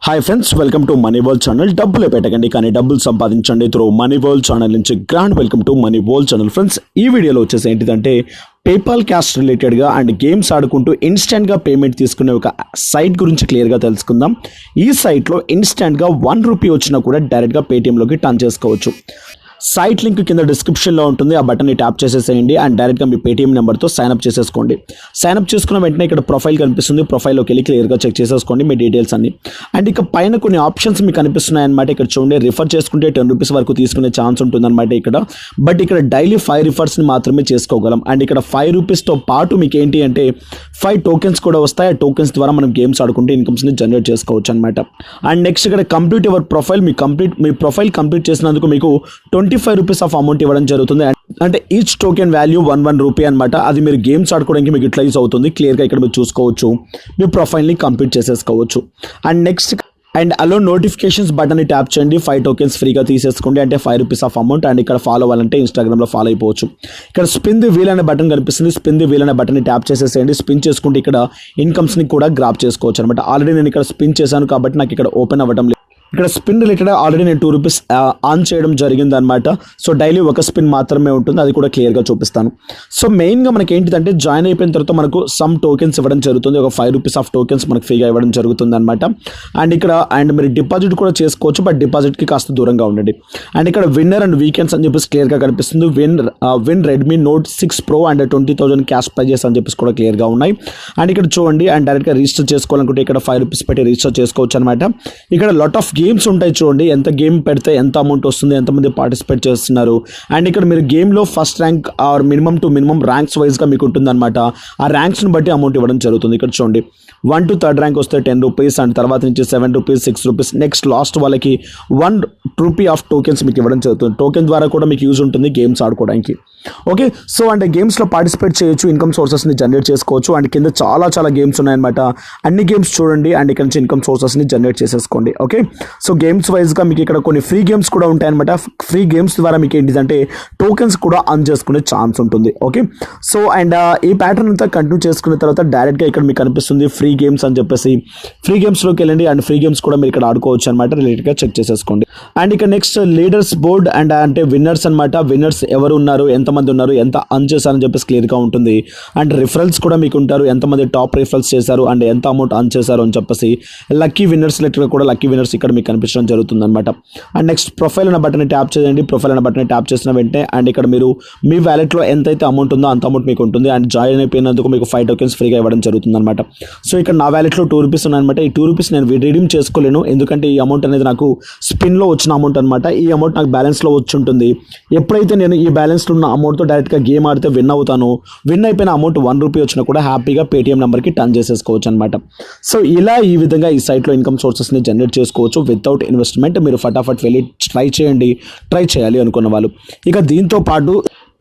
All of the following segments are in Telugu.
Hi friends, welcome to money world channel. డబ్బులే పెట్టకండి కానీ డబ్బులు సంపాదించండి త్రూ మనీ వరల్డ్ ఛానల్ నుంచి grand welcome to money world channel. Friends, ఈ వీడియోలో వచ్చేసి ఏంటిదంటే పేపాల్ క్యాష్ రిలేటెడ్గా అండ్ గేమ్స్ ఆడుకుంటూ ఇన్స్టెంట్గా పేమెంట్ తీసుకునే ఒక సైట్ గురించి క్లియర్గా తెలుసుకుందాం. ఈ సైట్లో ఇన్స్టెంట్గా ₹1 వచ్చినా కూడా డైరెక్ట్గా పేటీఎంలోకి టర్న్ చేసుకోవచ్చు. సైట్ లింక్ కింద డిస్క్రిప్షన్లో ఉంటుంది. ఆ బటన్ని ట్యాప్ చేసేసేయండి అండ్ డైరెక్ట్గా మీ పేటీఎం నెంబర్తో సైన్అప్ చేసేసుకోండి. సైన్అప్ చేసుకున్న వెంటనే ఇక్కడ ప్రొఫైల్ కనిపిస్తుంది. ప్రొఫైల్లోకి వెళ్ళి క్లియర్గా చెక్ చేసేసుకోండి మీ డీటెయిల్స్ అన్ని. అండ్ ఇక పైన కొన్ని ఆప్షన్స్ మీకు కనిపిస్తున్నాయి అనమాట. ఇక్కడ చూడండి, రిఫర్ చేసుకుంటే ₹10 వరకు తీసుకునే ఛాన్స్ ఉంటుందన్నమాట ఇక్కడ. బట్ ఇక్కడ డైలీ 5 రిఫర్స్ని మాత్రమే చేసుకోగలం. అండ్ ఇక్కడ ₹5తో పాటు మీకు ఏంటి అంటే 5 టోకెన్స్ కూడా వస్తాయి. ఆ టోకెన్స్ ద్వారా మనం గేమ్స్ ఆడుకుంటే ఇన్కమ్స్ని జనరేట్ చేసుకోవచ్చు అనమాట. అండ్ నెక్స్ట్ ఇక్కడ complete your profile, me profile complete చేసినందుకు మీకు ₹25 ఆఫ్ అమౌంట్ ఇవ్వడం జరుగుతుంది. అంటే ఈచ్ టోకెన్ వాల్యూ ₹1 అనమాట. అది మీరు గేమ్స్ ఆడుకోవడానికి మీకు యూటిలైజ్ అవుతుంది. క్లియర్గా ఇక్కడ మీరు చూసుకోవచ్చు. మీ ప్రొఫైల్ని కంప్లీట్ చేసేసుకోవచ్చు. అండ్ నెక్స్ట్ అలో నోటిఫికేషన్స్ బటన్ని ట్యాప్ చేయండి. 5 టోకెన్స్ ఫ్రీగా తీసేసుకోండి. అంటే ₹5 ఆఫ్ అమౌంట్. అండ్ ఇక్కడ ఫాలో అవ్వాలంటే ఇన్స్టాగ్రామ్లో ఫాలో అయిపోవచ్చు. ఇక్కడ స్పిన్ ది వీల్ అనే బటన్ కనిపిస్తుంది. స్పిన్ ది వీల్ అనే బటన్ని ట్యాప్ చేసేసేయండి. స్పిన్ చేసుకుంటే ఇక్కడ ఇన్కమ్స్ని కూడా గ్రాప్ చేసుకోవచ్చు అనమాట. ఆల్రెడీ నేను ఇక్కడ స్పిన్ చేశాను కాబట్టి నాకు ఇక్కడ ఓపెన్ అవ్వడం లేదు. ఇక్కడ స్పిన్ రిలేటెడ్ ఆల్రెడీ నేను ₹2 ఆన్ చేయడం జరిగింది అనమాట. సో డైలీ ఒక స్పిన్ మాత్రమే ఉంటుంది. అది కూడా క్లియర్గా చూపిస్తాను. సో మెయిన్గా మనకి ఏంటిదంటే జాయిన్ అయిపోయిన తర్వాత మనకు సమ్ టోకెన్స్ ఇవ్వడం జరుగుతుంది. ఒక ₹5 ఆఫ్ టోకెన్స్ మనకు ఫ్రీగా ఇవ్వడం జరుగుతుంది అనమాట. అండ్ మీరు డిపాజిట్ కూడా చేసుకోవచ్చు. బట్ డిపాజిట్కి కాస్త దూరంగా ఉండండి. అండ్ ఇక్కడ విన్నర్ అండ్ వీకెండ్స్ అని చెప్పేసి క్లియర్గా కనిపిస్తుంది. Win Redmi note 6 Pro and 20,000 cash prices అని చెప్పేసి కూడా క్లియర్గా ఉన్నాయి. అండ్ ఇక్కడ చూడండి, అండ్ డైరెక్ట్గా రిజిస్టర్ చేసుకోవాలనుకుంటే ఇక్కడ ₹5 పెట్టి రిజిస్టర్ చేసుకోవచ్చు అనమాట. ఇక్కడ లాట్ ఆఫ్ గేమ్స్ ఉంటాయి. చూడండి, ఎంత గేమ్ పెడితే ఎంత అమౌంట్ వస్తుంది, ఎంతమంది పార్టిసిపేట్ చేస్తున్నారు. అండ్ ఇక్కడ మీరు గేమ్లో first rank are minimum to minimum ranks వైజ్గా మీకు ఉంటుందన్నమాట. ఆ ర్యాంక్స్ని బట్టి అమౌంట్ ఇవ్వడం జరుగుతుంది. ఇక్కడ చూడండి, 1 to 3rd ర్యాంక్ వస్తే ₹10 అండ్ తర్వాత నుంచి ₹7, ₹6. నెక్స్ట్ లాస్ట్ వాళ్ళకి ₹1 ఆఫ్ టోకెన్స్ మీకు ఇవ్వడం జరుగుతుంది. టోకెన్ ద్వారా కూడా మీకు యూజ్ ఉంటుంది గేమ్స్ ఆడుకోవడానికి. ఓకే, సో అంటే గేమ్స్లో పార్టిసిపేట్ చేయొచ్చు, ఇన్కమ్ సోర్సెస్ని జనరేట్ చేసుకోవచ్చు. అండ్ కింద చాలా గేమ్స్ ఉన్నాయన్నమాట. అన్ని గేమ్స్ చూడండి అండ్ ఇక్కడ నుంచి ఇన్కమ్ సోర్సెస్ని జనరేట్ చేసేసుకోండి. ఓకే, సో గేమ్స్ వైజ్గా మీకు ఇక్కడ కొన్ని ఫ్రీ గేమ్స్ కూడా ఉంటాయన్నమాట. ఫ్రీ గేమ్స్ ద్వారా మీకు ఏంటిదంటే టోకెన్స్ కూడా అర్న్ చేసుకునే ఛాన్స్ ఉంటుంది. ఓకే, సో అండ్ ఈ ప్యాటర్న్ అంతా కంటిన్యూ చేసుకున్న తర్వాత డైరెక్ట్గా ఇక్కడ మీకు కనిపిస్తుంది ఫ్రీ గేమ్స్ అని చెప్పేసి. ఫ్రీ గేమ్స్లోకి వెళ్ళండి అండ్ ఫ్రీ గేమ్స్ కూడా మీరు ఇక్కడ ఆడుకోవచ్చు అనమాట. రిలేటెడ్గా చెక్ చేసేసుకోండి. అండ్ ఇక నెక్స్ట్ లీడర్స్ బోర్డ్ అండ్ అంటే విన్నర్స్ అనమాట. విన్నర్స్ ఎవరు ఉన్నారు, ఎంతమంది ఉన్నారు, ఎంత అర్న్ చేశారని చెప్పేసి క్లియర్గా ఉంటుంది. అండ్ రిఫరల్స్ కూడా మీకు ఉంటారు, ఎంతమంది టాప్ రిఫరల్స్ చేశారు అండ్ ఎంత అమౌంట్ అర్న్ చేశారు అని చెప్పేసి. లక్కీ విన్నర్స్ రిలేటెడ్గా కూడా లక్కీ విన్నర్స్ ఇక్కడ మీకు కనిపించడం జరుగుతుంది అనమాట. అండ్ నెక్స్ట్ ప్రొఫైల్ అనే బటన్ ట్యాప్ చేయండి. ప్రొఫైల్ అనే బటన్ ట్యాప్ చేసిన వెంటనే అండ్ ఇక్కడ మీరు మీ వ్యాలెట్లో ఎంతైతే అమౌంట్ ఉందో అంత అమౌంట్ మీకు ఉంటుంది. అండ్ జాయిన్ అయిపోయినందుకు మీకు 5 టోకెన్స్ ఫ్రీగా ఇవ్వడం జరుగుతుంది అనమాట. సో ఇక్కడ నా వ్యాలెట్లో ₹2 ఉన్నాయన్నమాట. ఈ ₹2 నేను రిడీమ్ చేసుకోలేను, ఎందుకంటే ఈ అమౌంట్ అనేది నాకు స్పిన్లో వచ్చిన అమౌంట్ అనమాట. ఈ అమౌంట్ నాకు బ్యాలెన్స్లో వచ్చి ఉంటుంది. ఎప్పుడైతే నేను ఈ బ్యాలెన్స్లో ఉన్న అమౌంట్తో డైరెక్ట్గా గేమ్ ఆడితే విన్ అవుతాను, విన్ అయిపోయిన అమౌంట్ ₹1 వచ్చినా కూడా హ్యాపీగా పేటీఎం నెంబర్కి టర్న్ చేసేసుకోవచ్చు అనమాట. సో ఇలా ఈ విధంగా ఈ సైట్లో ఇన్కమ్ సోర్సెస్ని జనరేట్ చేసుకోవచ్చు వితౌట్ ఇన్వెస్ట్మెంట్. మీరు ఫటాఫట్ వెళ్ళి ట్రై చేయాలి అనుకున్న వాళ్ళు. ఇక దీంతో పాటు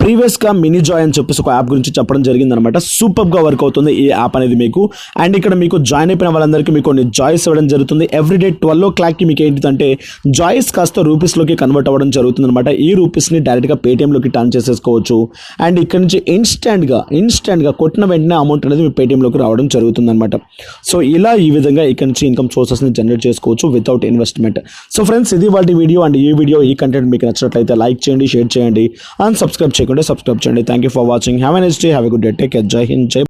ప్రీవియస్గా మినీ జాయ్ అని చెప్పేసి ఒక యాప్ గురించి చెప్పడం జరిగిందనమాట. సూపర్గా వర్క్ అవుతుంది ఈ యాప్ అనేది మీకు. అండ్ ఇక్కడ మీకు జాయిన్ అయిపోయిన వాళ్ళందరికీ మీకు కొన్ని జాయిస్ ఇవ్వడం జరుగుతుంది. ఎవ్రీడే 12 మీకు ఏంటిదంటే జాయిస్ కాస్త రూపీస్లోకి కన్వర్ట్ అవ్వడం జరుగుతుంది అనమాట. ఈ రూపీస్ని డైరెక్ట్గా పేటీఎంలోకి టర్న్ చేసేసుకోవచ్చు. అండ్ ఇక్కడ నుంచి ఇన్స్టెంట్గా కొట్టిన వెంటనే అమౌంట్ అనేది మీ పేటీఎంలోకి రావడం జరుగుతుంది అనమాట. సో ఇలా ఈ విధంగా ఇక్కడ నుంచి ఇన్కమ్ సోర్సెస్ని జనరేట్ చేసుకోవచ్చు వితౌట్ ఇన్వెస్ట్మెంట్. సో ఫ్రెండ్స్, ఇది వాటి వీడియో. అండ్ ఈ కంటెంట్ మీకు నచ్చినట్లయితే లైక్ చేయండి, షేర్ చేయండి అండ్ సబ్స్క్రైబ్ చేయండి. Thank you for watching. Have a nice day, have a good day, take care, జై హింద్, జై